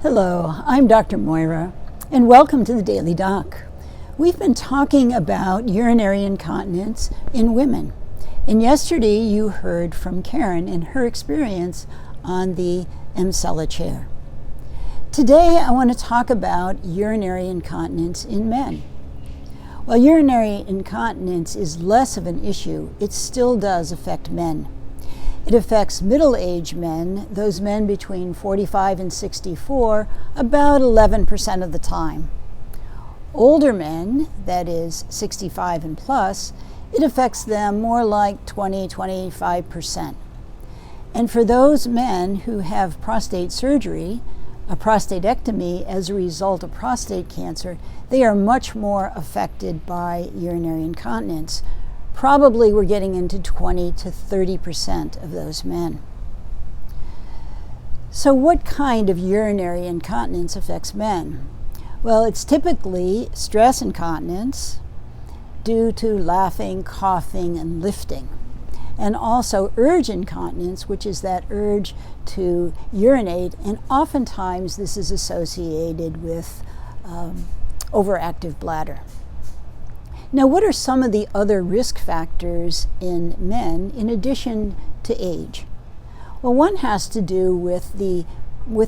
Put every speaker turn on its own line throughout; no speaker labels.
Hello, I'm Dr. Moira, and welcome to the Daily Doc. We've been talking about urinary incontinence in women, and yesterday you heard from Karen and her experience on the Emsella chair. Today I want to talk about urinary incontinence in men. While urinary incontinence is less of an issue, it still does affect men. It affects middle-aged men, those men between 45 and 64, about 11% of the time. Older men, that is 65 and plus, it affects them more like 20-25%. And for those men who have prostate surgery, a prostatectomy as a result of prostate cancer, they are much more affected by urinary incontinence. Probably we're getting into 20-30% of those men. So what kind of urinary incontinence affects men? Well, it's typically stress incontinence due to laughing, coughing, and lifting. And also urge incontinence, which is that urge to urinate, and oftentimes this is associated with overactive bladder. Now, what are some of the other risk factors in men in addition to age? Well, one has to do with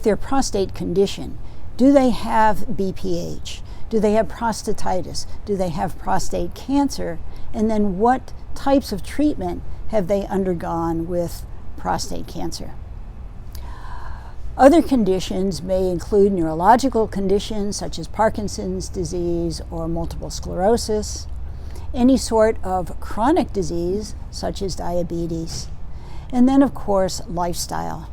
their prostate condition. Do they have BPH? Do they have prostatitis? Do they have prostate cancer? And then what types of treatment have they undergone with prostate cancer? Other conditions may include neurological conditions such as Parkinson's disease or multiple sclerosis, any sort of chronic disease such as diabetes, and then of course lifestyle.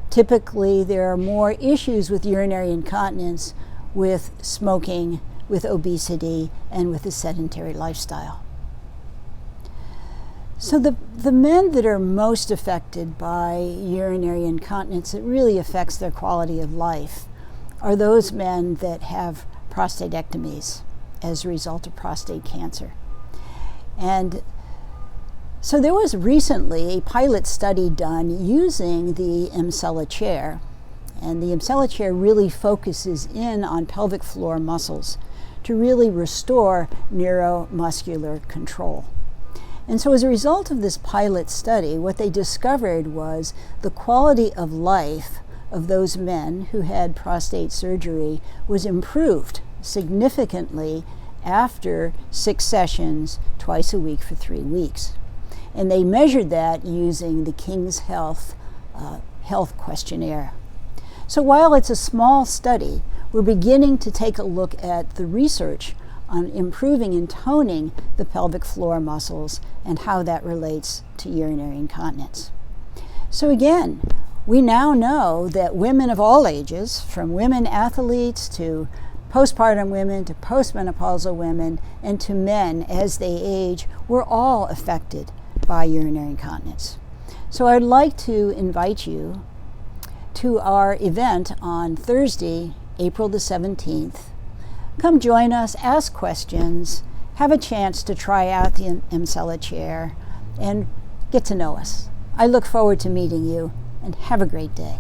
Typically there are more issues with urinary incontinence with smoking, with obesity, and with a sedentary lifestyle. So the men that are most affected by urinary incontinence, it really affects their quality of life, are those men that have prostatectomies as a result of prostate cancer. And so there was recently a pilot study done using the Emsella chair, and the Emsella chair really focuses in on pelvic floor muscles to really restore neuromuscular control. And so as a result of this pilot study, what they discovered was the quality of life of those men who had prostate surgery was improved significantly after 6 sessions twice a week for 3 weeks. And they measured that using the King's Health health questionnaire. So while it's a small study, we're beginning to take a look at the research on improving and toning the pelvic floor muscles and how that relates to urinary incontinence. So again, we now know that women of all ages, from women athletes to postpartum women to postmenopausal women and to men as they age, we're all affected by urinary incontinence. So I'd like to invite you to our event on Thursday, April the 17th. Come join us, ask questions, have a chance to try out the Emsella chair, and get to know us. I look forward to meeting you, and have a great day.